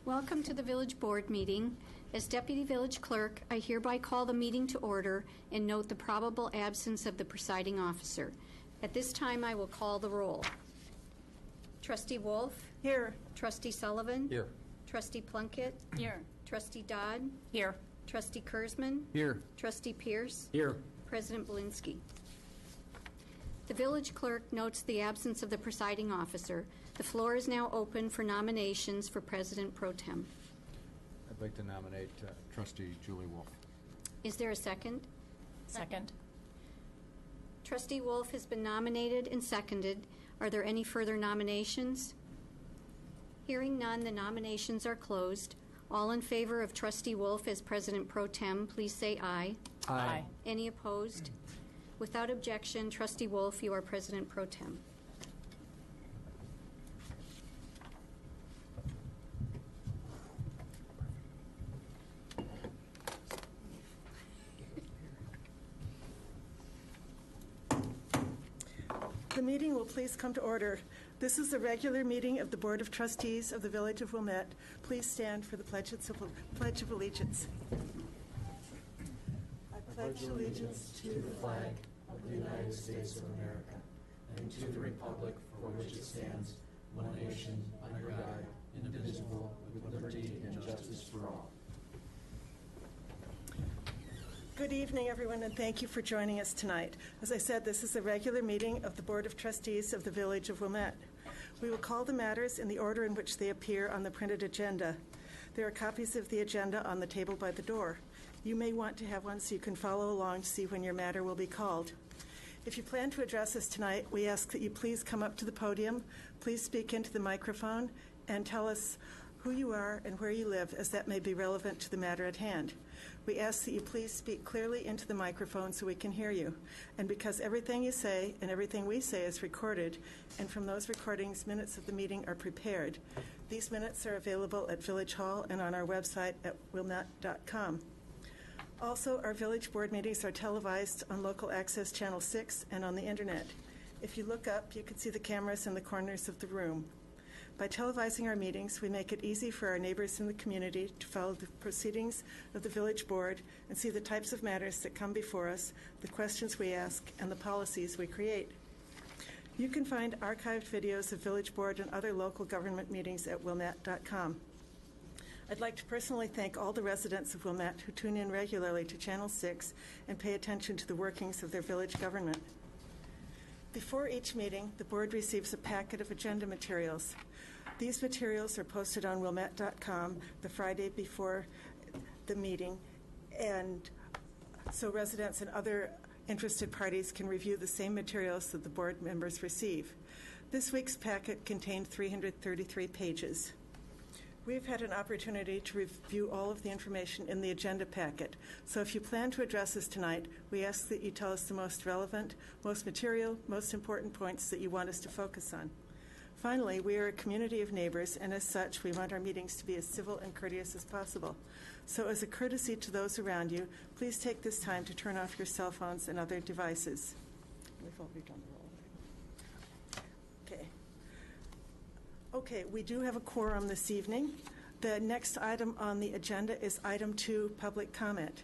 Welcome to the Village Board meeting. As Deputy Village Clerk, I hereby call the meeting to order and note the probable absence of the presiding officer. At this time, I will call the roll. Trustee Wolf? Here. Trustee Sullivan? Here. Trustee Plunkett? Here. Trustee Dodd? Here. Trustee Kurzman? Here. Trustee Pierce? Here. President Belinsky. The village clerk notes the absence of the presiding officer. The floor is now open for nominations for President Pro Tem. I'd like to nominate Trustee Julie Wolf. Is there a second? Second. Trustee Wolf has been nominated and seconded. Are there any further nominations? Hearing none, the nominations are closed. All in favor of Trustee Wolf as President Pro Tem, please say aye. Aye. Any opposed? Without objection, Trustee Wolf, you are President Pro Tem. The meeting will please come to order. This is the regular meeting of the Board of Trustees of the Village of Wilmette. Please stand for the Pledge of Allegiance. I pledge allegiance to the flag of the United States of America and to the republic for which it stands, one nation, under God, indivisible, with liberty and justice for all. Good evening, everyone, and thank you for joining us tonight. As I said, this is a regular meeting of the Board of Trustees of the Village of Wilmette. We will call the matters in the order in which they appear on the printed agenda. There are copies of the agenda on the table by the door. You may want to have one so you can follow along to see when your matter will be called. If you plan to address us tonight, we ask that you please come up to the podium, please speak into the microphone, and tell us who you are and where you live, as that may be relevant to the matter at hand. We ask that you please speak clearly into the microphone so we can hear you. And because everything you say and everything we say is recorded, and from those recordings, minutes of the meeting are prepared. These minutes are available at Village Hall and on our website at wilmette.com. Also, our Village Board meetings are televised on Local Access Channel 6 and on the Internet. If you look up, you can see the cameras in the corners of the room. By televising our meetings, we make it easy for our neighbors in the community to follow the proceedings of the Village Board and see the types of matters that come before us, the questions we ask, and the policies we create. You can find archived videos of Village Board and other local government meetings at wilmette.com. I'd like to personally thank all the residents of Wilmette who tune in regularly to Channel 6 and pay attention to the workings of their village government. Before each meeting, the board receives a packet of agenda materials. These materials are posted on wilmette.com the Friday before the meeting, and so residents and other interested parties can review the same materials that the board members receive. This week's packet contained 333 pages. We've had an opportunity to review all of the information in the agenda packet. So if you plan to address us tonight, we ask that you tell us the most relevant, most material, most important points that you want us to focus on. Finally, we are a community of neighbors, and as such, we want our meetings to be as civil and courteous as possible. So as a courtesy to those around you, please take this time to turn off your cell phones and other devices. We've already done the roll. Okay. Okay, we do have a quorum this evening. The next item on the agenda is item 2, public comment.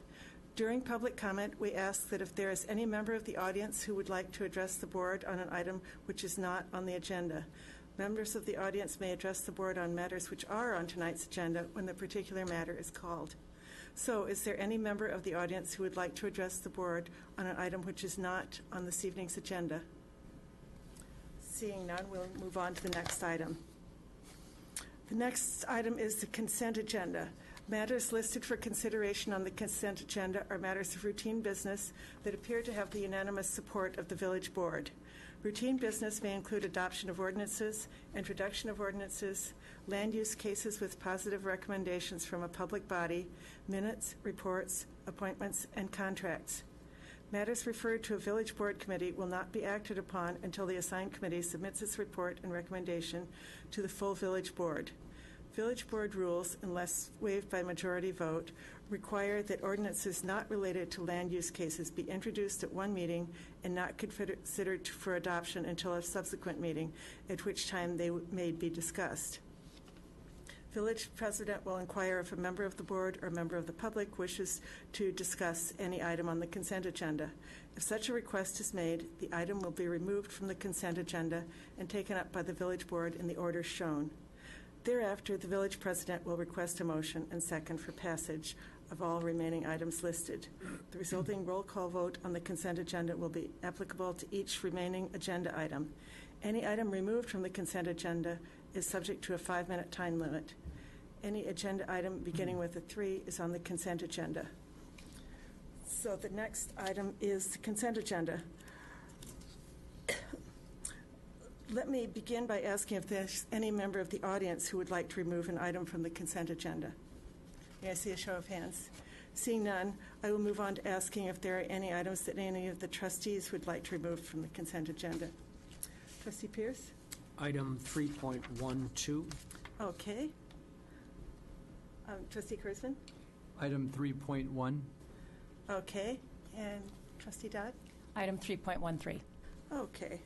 During public comment, we ask that if there is any member of the audience who would like to address the board on an item which is not on the agenda, members of the audience may address the board on matters which are on tonight's agenda when the particular matter is called. So, is there any member of the audience who would like to address the board on an item which is not on this evening's agenda? Seeing none, we'll move on to the next item. The next item is the consent agenda. Matters listed for consideration on the consent agenda are matters of routine business that appear to have the unanimous support of the Village Board. Routine business may include adoption of ordinances, introduction of ordinances, land use cases with positive recommendations from a public body, minutes, reports, appointments, and contracts. Matters referred to a Village Board committee will not be acted upon until the assigned committee submits its report and recommendation to the full Village Board. Village Board rules, unless waived by majority vote, require that ordinances not related to land use cases be introduced at one meeting and not considered for adoption until a subsequent meeting, at which time they may be discussed. Village president will inquire if a member of the board or member of the public wishes to discuss any item on the consent agenda. If such a request is made, the item will be removed from the consent agenda and taken up by the village board in the order shown. Thereafter, the village president will request a motion and second for passage of all remaining items listed. The resulting roll call vote on the consent agenda will be applicable to each remaining agenda item. Any item removed from the consent agenda is subject to a 5-minute time limit. Any agenda item beginning with a 3 is on the consent agenda. So the next item is the consent agenda. Let me begin by asking if there's any member of the audience who would like to remove an item from the consent agenda. May I see a show of hands? Seeing none, I will move on to asking if there are any items that any of the trustees would like to remove from the consent agenda. Trustee Pierce? Item 3.12. Okay. Trustee Kurzman? Item 3.1. Okay. And Trustee Dodd? Item 3.13. Okay.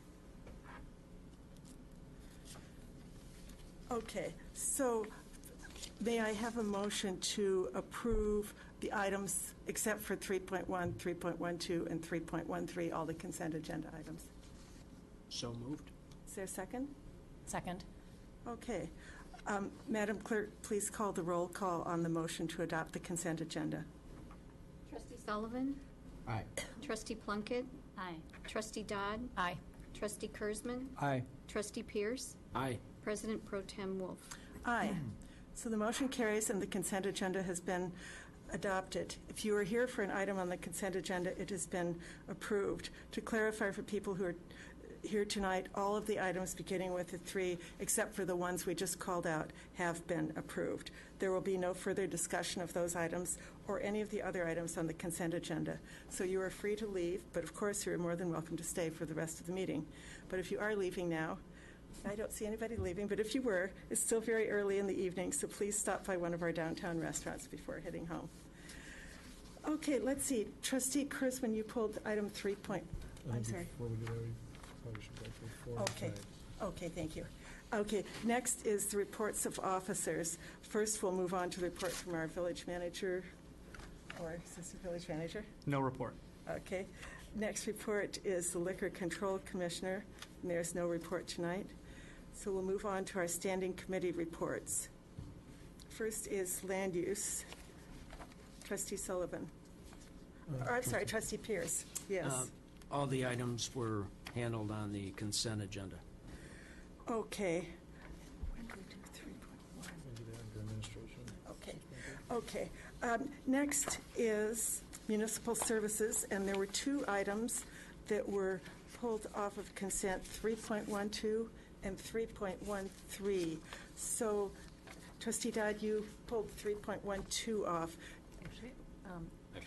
Okay, so may I have a motion to approve the items except for 3.1, 3.12, and 3.13, all the consent agenda items? So moved. Is there a second? Second. Okay. Madam Clerk, please call the roll call on the motion to adopt the consent agenda. Trustee Sullivan? Aye. Trustee Plunkett? Aye. Trustee Dodd? Aye. Trustee Kurzman? Aye. Trustee Pierce? Aye. President Pro Tem Wolf. Aye. So the motion carries and the consent agenda has been adopted. If you are here for an item on the consent agenda, it has been approved. To clarify for people who are here tonight, all of the items beginning with a 3, except for the ones we just called out, have been approved. There will be no further discussion of those items or any of the other items on the consent agenda. So you are free to leave, but of course you are more than welcome to stay for the rest of the meeting. But if you are leaving now, I don't see anybody leaving, but if you were, it's still very early in the evening, so please stop by one of our downtown restaurants before heading home. Okay, let's see. Trustee Kurzman, you pulled item 3. I'm sorry. Before we do that, we probably should go for 4 and Okay. 5. Okay, thank you. Okay, next is the reports of officers. First, we'll move on to the report from our village manager, or assistant village manager. No report. Okay. Next report is the Liquor Control Commissioner, and there's no report tonight. So we'll move on to our standing committee reports. First is land use. Trustee Sullivan. Or, I'm sorry, Trustee Pierce. Yes. All the items were handled on the consent agenda. Okay. When do we do 3.1? Maybe they're under administration. Okay. Okay. Next is municipal services, and there were 2 items that were pulled off of consent, 3.12 and 3.13. So, Trustee Dodd, you pulled 3.12 off.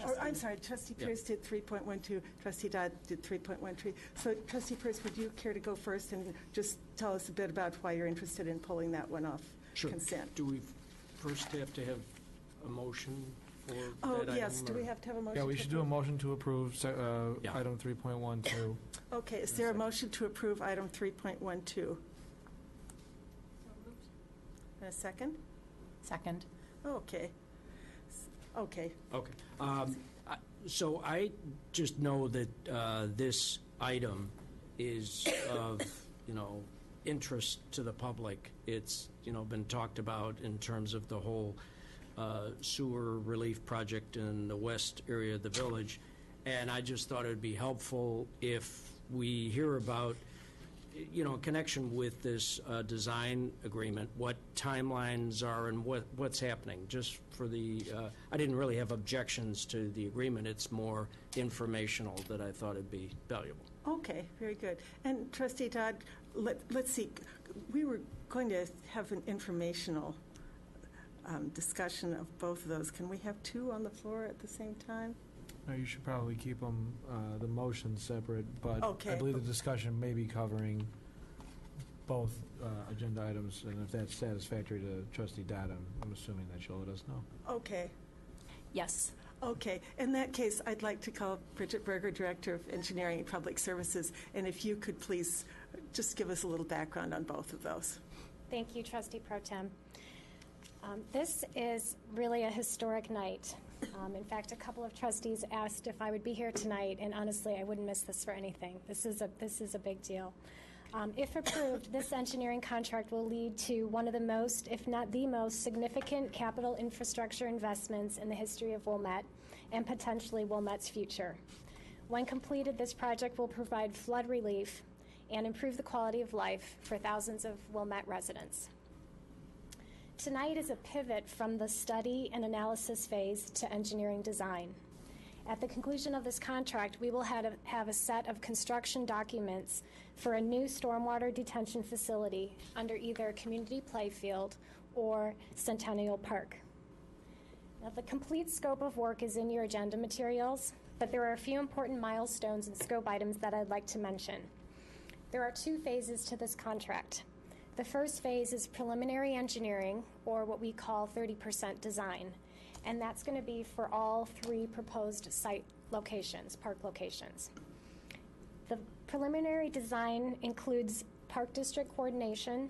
Oh, I'm sorry, Trustee Pierce did 3.12, Trustee Dodd did 3.13. So, Trustee Pierce, would you care to go first and just tell us a bit about why you're interested in pulling that one off consent? Do we first have to have a motion for Oh, that item? yes, do we or- have to have a motion? Yeah, we to should do a approve? motion to approve Yeah. item 3.12. Okay, is there a motion to approve item 3.12? And a second? Second. Okay. Okay. Okay. So I just know that this item is of, interest to the public. It's, been talked about in terms of the whole sewer relief project in the west area of the village. And I just thought it would be helpful if we hear about, in connection with this design agreement, what timelines are and what's happening. Just for the, I didn't really have objections to the agreement. It's more informational that I thought it'd be valuable. Okay, very good. And Trustee Dodd, let's see, we were going to have an informational discussion of both of those. Can we have 2 on the floor at the same time? No, you should probably keep them, the motion separate, but Okay. I believe the discussion may be covering both agenda items, and if that's satisfactory to Trustee Dodd, I'm assuming that she'll let us know. Okay. Yes. Okay. In that case, I'd like to call Bridget Berger, Director of Engineering and Public Services, and if you could please just give us a little background on both of those. Thank you, Trustee Pro Tem. This is really a historic night. In fact, a couple of trustees asked if I would be here tonight, and honestly, I wouldn't miss this for anything. This is a big deal. If approved, this engineering contract will lead to one of the most, if not the most, significant capital infrastructure investments in the history of Wilmette and potentially Wilmette's future. When completed, this project will provide flood relief and improve the quality of life for thousands of Wilmette residents. Tonight is a pivot from the study and analysis phase to engineering design. At the conclusion of this contract, we will have a set of construction documents for a new stormwater detention facility under either Community Playfield or Centennial Park. Now, the complete scope of work is in your agenda materials, but there are a few important milestones and scope items that I'd like to mention. There are 2 phases to this contract. The first phase is preliminary engineering, or what we call 30% design, and that's going to be for all 3 proposed site locations, park locations. The preliminary design includes park district coordination,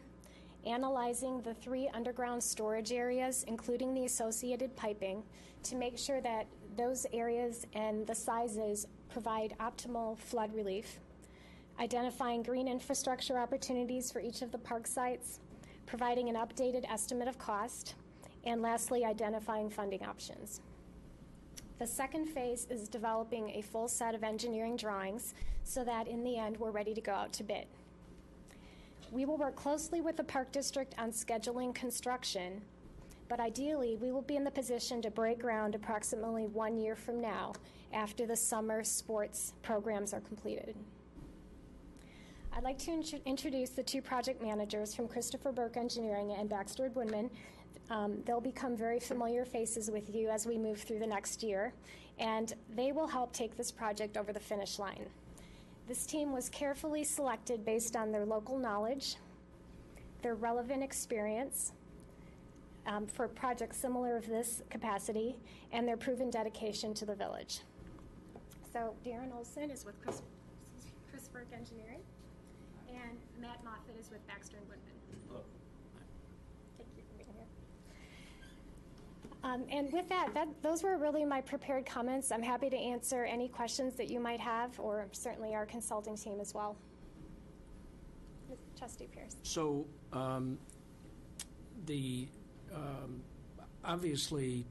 analyzing the 3 underground storage areas, including the associated piping, to make sure that those areas and the sizes provide optimal flood relief, identifying green infrastructure opportunities for each of the park sites, providing an updated estimate of cost, and lastly, identifying funding options. The second phase is developing a full set of engineering drawings so that in the end we're ready to go out to bid. We will work closely with the Park District on scheduling construction, but ideally we will be in the position to break ground approximately 1 year from now after the summer sports programs are completed. I'd like to introduce the 2 project managers from Christopher Burke Engineering and Baxter Woodman. They'll become very familiar faces with you as we move through the next year, and they will help take this project over the finish line. This team was carefully selected based on their local knowledge, their relevant experience for projects similar of this capacity, and their proven dedication to the village. So Darren Olson is with Chris Burke Engineering, and Matt Moffett is with Baxter and Woodman. Hello. Thank you for being here. And with that, those were really my prepared comments. I'm happy to answer any questions that you might have, or certainly our consulting team as well. Trustee Pierce. So, obviously,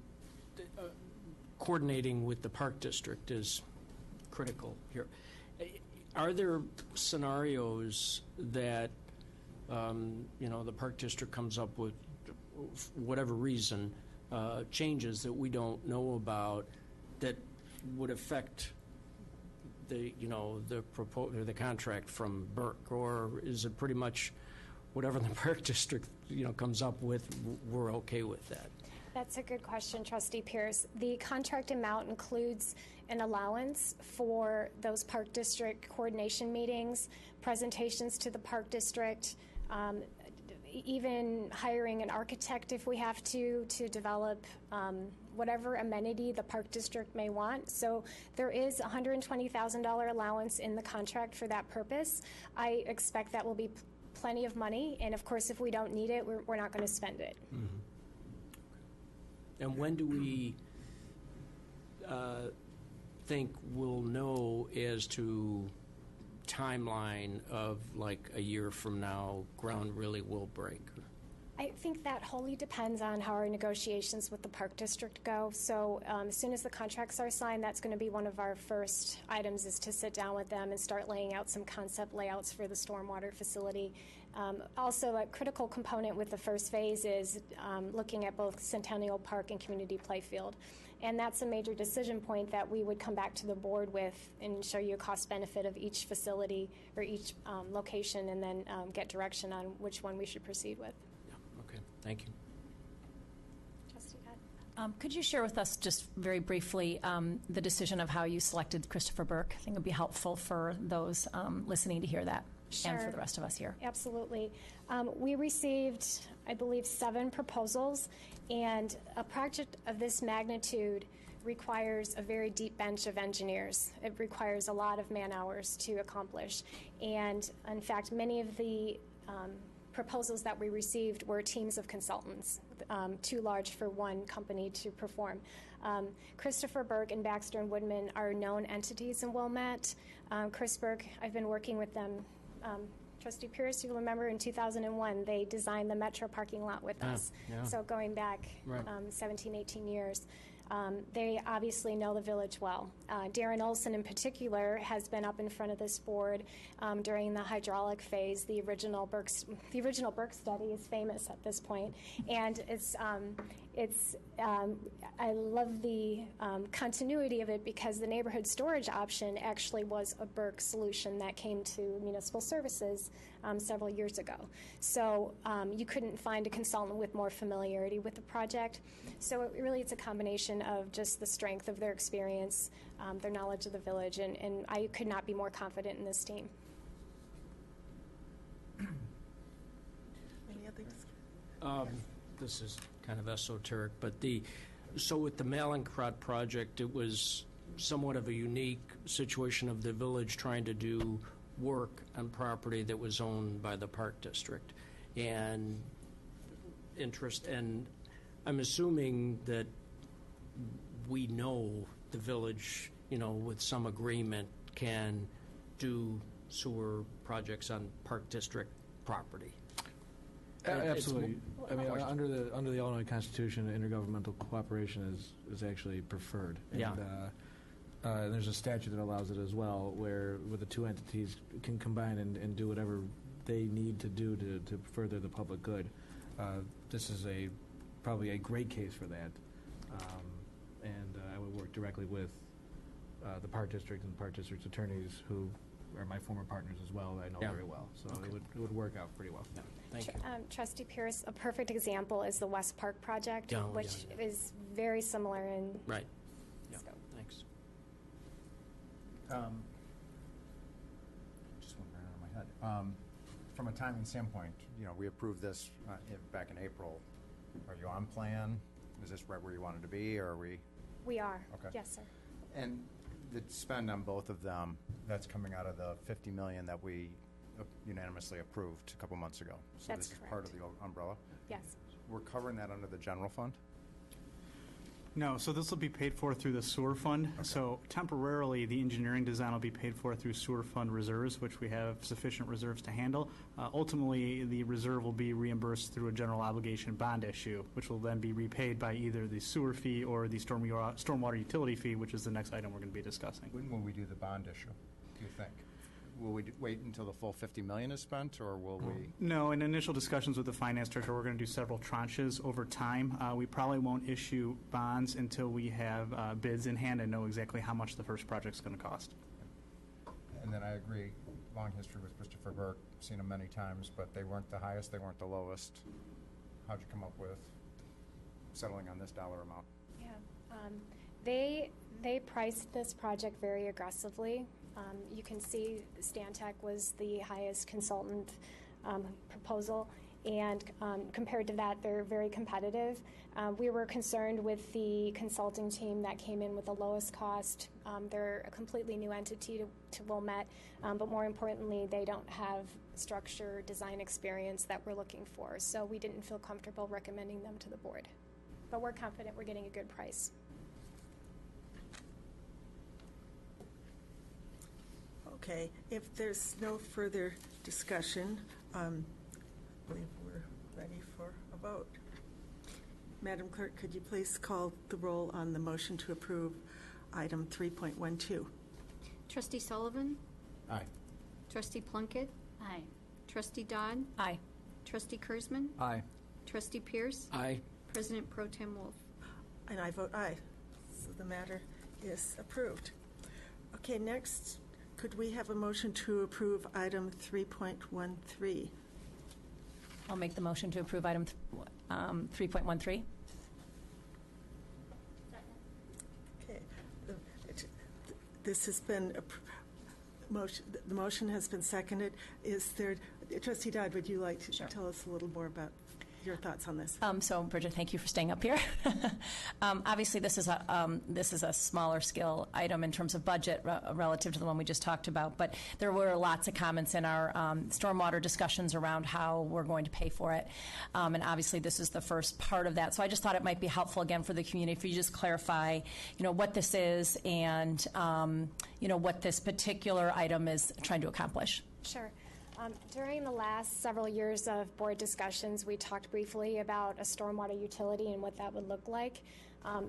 coordinating with the Park District is critical here. Are there scenarios that, the Park District comes up with, for whatever reason, changes that we don't know about that would affect the contract from Burke, or is it pretty much whatever the Park District comes up with, we're okay with that? That's a good question, Trustee Pierce. The contract amount includes an allowance for those Park District coordination meetings, presentations to the Park District, even hiring an architect if we have to develop whatever amenity the Park District may want. So there is a $120,000 allowance in the contract for that purpose. I expect that will be plenty of money, and of course if we don't need it, we're not going to spend it. Mm-hmm. And when do we think we'll know as to timeline of like a year from now, ground really will break? I think that wholly depends on how our negotiations with the Park District go. So as soon as the contracts are signed, that's going to be one of our first items, is to sit down with them and start laying out some concept layouts for the stormwater facility. Also, a critical component with the first phase is looking at both Centennial Park and Community Playfield. And that's a major decision point that we would come back to the board with and show you a cost benefit of each facility or each location, and then get direction on which one we should proceed with. Okay, thank you. Trustee Todd. Could you share with us just very briefly the decision of how you selected Christopher Burke? I think it would be helpful for those listening to hear that. Sure. And for the rest of us here. Absolutely. We received, I believe, 7 proposals, and a project of this magnitude requires a very deep bench of engineers. It requires a lot of man hours to accomplish. And in fact, many of the proposals that we received were teams of consultants, too large for one company to perform. Christopher Burke and Baxter and Woodman are known entities in Wilmette. Chris Burke, I've been working with them. Trustee Pierce, you'll remember in 2001, they designed the Metro parking lot with us. yeah. So going back Right. 17, 18 years. They obviously know the village well. Darren Olson, in particular, has been up in front of this board during the hydraulic phase. The original Burke study is famous at this point, and I love the continuity of it because the neighborhood storage option actually was a Burke solution that came to municipal services several years ago. So you couldn't find a consultant with more familiarity with the project. So it's a combination of just the strength of their experience, their knowledge of the village, and I could not be more confident in this team. Any others? This is kind of esoteric, but so with the Malincrot project, it was somewhat of a unique situation of the village trying to do work on property that was owned by the Park District. And I'm assuming that we know the village, with some agreement, can do sewer projects on Park District property. Absolutely. I mean, Question. under the Illinois Constitution, intergovernmental cooperation is actually preferred. Yeah. And there's a statute that allows it as well, where the two entities can combine and do whatever they need to do to further the public good. This is probably a great case for that. And I would work directly with the Park District and the Park District's attorneys, who are my former partners as well, that I know Yeah. very well. So Okay. it would work out pretty well. Yeah, thank you. Trustee Pierce, a perfect example is the West Park project, Yeah, which yeah. is very similar in Right. Yeah, scope. thanks. Just went right out of my head. From a timing standpoint, we approved this back in April. Are you on plan? Is this right where you wanted to be, or are we? We are. Okay. Yes, sir. And the spend on both of them, that's coming out of the $50 million that we unanimously approved a couple months ago. So That's this is part of correct. the umbrella. Yes. We're covering that under the general fund? No, so this will be paid for through the sewer fund. So temporarily, the engineering design will be paid for through sewer fund reserves, which we have sufficient reserves to handle. Ultimately, the reserve will be reimbursed through a general obligation bond issue, which will then be repaid by either the sewer fee or the stormwater utility fee, which is the next item we're going to be discussing. When will we do the bond issue, do you think? Will we wait until the full $50 million is spent, or will we? No, in initial discussions with the finance director, we're going to do several tranches over time. We probably won't issue bonds until we have bids in hand and know exactly how much the first project's going to cost. And then I agree, long history with Christopher Burke, seen him many times, but they weren't the highest, they weren't the lowest. How'd you come up with settling on this dollar amount? Yeah. They priced this project very aggressively. You can see Stantec was the highest consultant proposal, and compared to that, they're very competitive. We were concerned with the consulting team that came in with the lowest cost. They're a completely new entity to Wilmette, but more importantly, they don't have structure design experience that we're looking for. So we didn't feel comfortable recommending them to the board. But we're confident we're getting a good price. Okay, if there's no further discussion, I believe we're ready for a vote. Madam Clerk, could you please call the roll on the motion to approve item 3.12? Trustee Sullivan? Aye. Trustee Plunkett? Aye. Trustee Dodd? Aye. Trustee Kurzman? Aye. Trustee Pierce? Aye. President Pro Tem Wolf? And I vote aye. So the matter is approved. Okay, next, could we have a motion to approve item 3.13? I'll make the motion to approve item 3.13. Okay. This has been, the motion has been seconded. Is there, Trustee Dodd, would you like to tell us a little more about? your thoughts on this. So, Bridget, thank you for staying up here. Obviously, this is a smaller scale item in terms of budget relative to the one we just talked about, but there were lots of comments in our stormwater discussions around how we're going to pay for it, and obviously this is the first part of that. So I just thought it might be helpful, again, for the community if you just clarify, what this is and, what this particular item is trying to accomplish. Sure. During the last several years of board discussions, we talked briefly about a stormwater utility and what that would look like.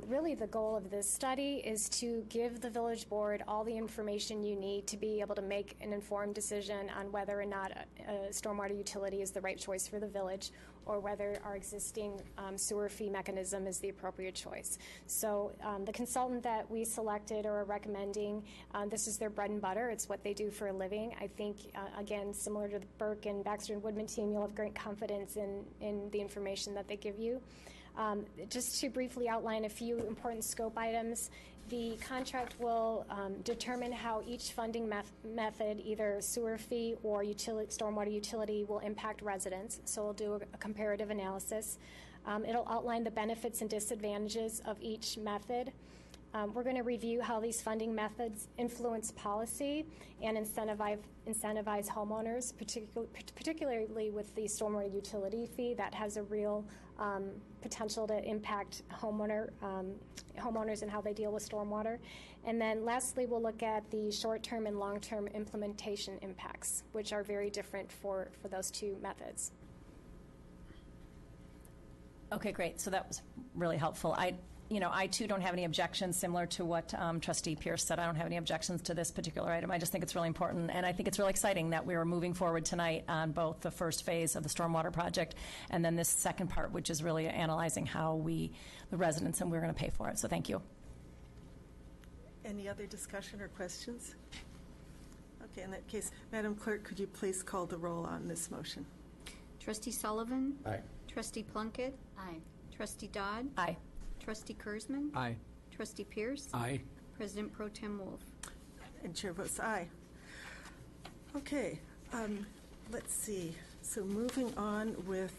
Really, the goal of this study is to give the village board all the information you need to be able to make an informed decision on whether or not a stormwater utility is the right choice for the village, or whether our existing sewer fee mechanism is the appropriate choice. So the consultant that we selected or are recommending, this is their bread and butter. It's what they do for a living. I think, again, similar to the Burke and Baxter and Woodman team, you'll have great confidence in the information that they give you. Just to briefly outline a few important scope items, the contract will determine how each funding method, either sewer fee or stormwater utility, will impact residents. So we'll do a comparative analysis. It'll outline the benefits and disadvantages of each method. We're going to review how these funding methods influence policy and incentivize homeowners, particularly with the stormwater utility fee that has a real potential to impact homeowners and how they deal with stormwater. And then lastly, we'll look at the short-term and long-term implementation impacts, which are very different for those two methods. Okay, great. So that was really helpful. I too don't have any objections, similar to what Trustee Pierce said. I don't have any objections to this particular item. I just think it's really important, and I think it's really exciting that we are moving forward tonight on both the first phase of the stormwater project and then this second part, which is really analyzing how the residents, and we're going to pay for it. So thank you. Any other discussion or questions? Okay, in that case, Madam Clerk, could you please call the roll on this motion? Trustee Sullivan? Aye. Trustee Plunkett? Aye. Trustee Dodd? Aye. Trustee Kurzman? Aye. Trustee Pierce? Aye. President Pro Tem Wolf? And Chair votes aye. Okay, let's see. So moving on with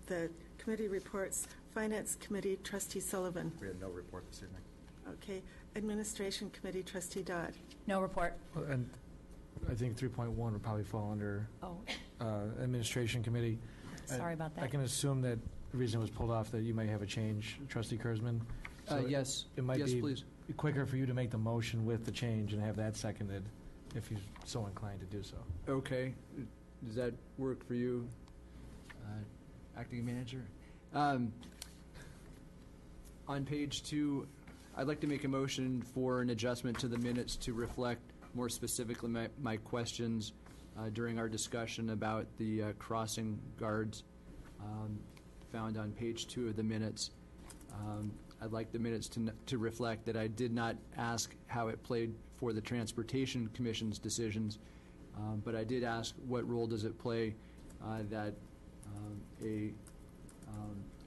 the committee reports, Finance Committee, Trustee Sullivan. We had no report this evening. Okay, Administration Committee, Trustee Dodd. No report. Well, and I think 3.1 would probably fall under Oh, Administration Committee. sorry about that. I can assume that the reason it was pulled off, that you may have a change, Trustee Kurzman. So Yes. It might Yes, be please. quicker for you to make the motion with the change and have that seconded, if you're so inclined to do so. Okay. Does that work for you, Acting Manager? On page 2, I'd like to make a motion for an adjustment to the minutes to reflect more specifically my questions during our discussion about the crossing guards found on page 2 of the minutes. I'd like the minutes to reflect that I did not ask how it played for the Transportation Commission's decisions, but I did ask what role does it play that a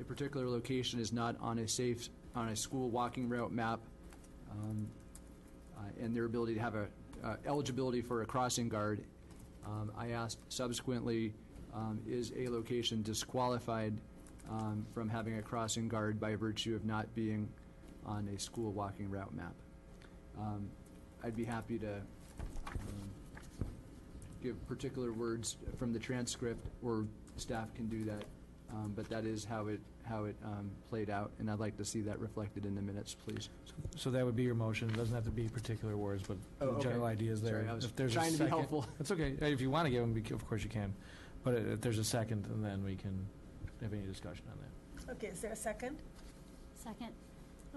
particular location is not on a school walking route map, and their ability to have a eligibility for a crossing guard. I asked subsequently, is a location disqualified from having a crossing guard by virtue of not being on a school walking route map? I'd be happy to give particular words from the transcript, or staff can do that, but that is how it played out, and I'd like to see that reflected in the minutes, please. So that would be your motion. It doesn't have to be particular words, but Oh, the general okay. idea is there. Sorry, I was If there's a trying to be second- helpful. That's okay. If you want to give them, of course you can. But if there's a second, and then we can have any discussion on that. Okay, is there a second? Second.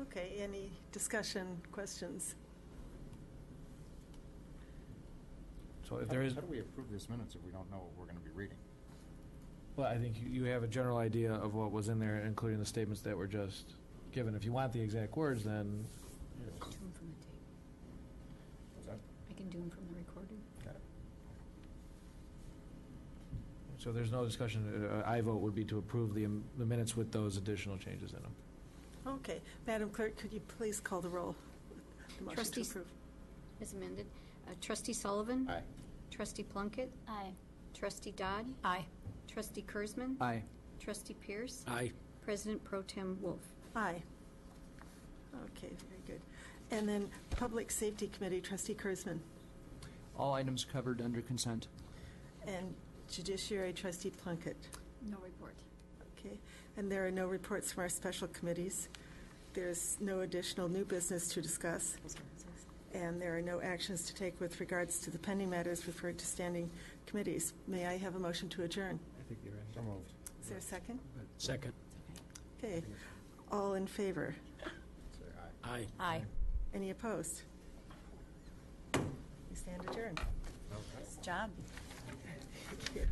Okay, any discussion, questions? So if there is, How do we approve these minutes if we don't know what we're going to be reading? well, I think you have a general idea of what was in there, including the statements that were just given. If you want the exact words, then Do them from the tape. Was that? I can do them from the recording. Got it. so there's no discussion. I vote would be to approve the minutes with those additional changes in them. Okay, Madam Clerk, could you please call the roll? The motion to Trustees- approve. As amended. Trustee Sullivan? Aye. Trustee Plunkett? Aye. Trustee Dodd? Aye. Trustee Kurzman? Aye. Trustee Pierce? Aye. President Pro Tem Wolf? Aye. Okay, very good. And then Public Safety Committee, Trustee Kurzman. All items covered under consent. And Judiciary, Trustee Plunkett. No report. Okay, and there are no reports from our special committees. There's no additional new business to discuss. And there are no actions to take with regards to the pending matters referred to standing committees. May I have a motion to adjourn? I think you're right. So moved. Is there a second? Second. Okay, all in favor? Say aye. Aye. Aye. Any opposed? We stand adjourned. Nice job. Thank you.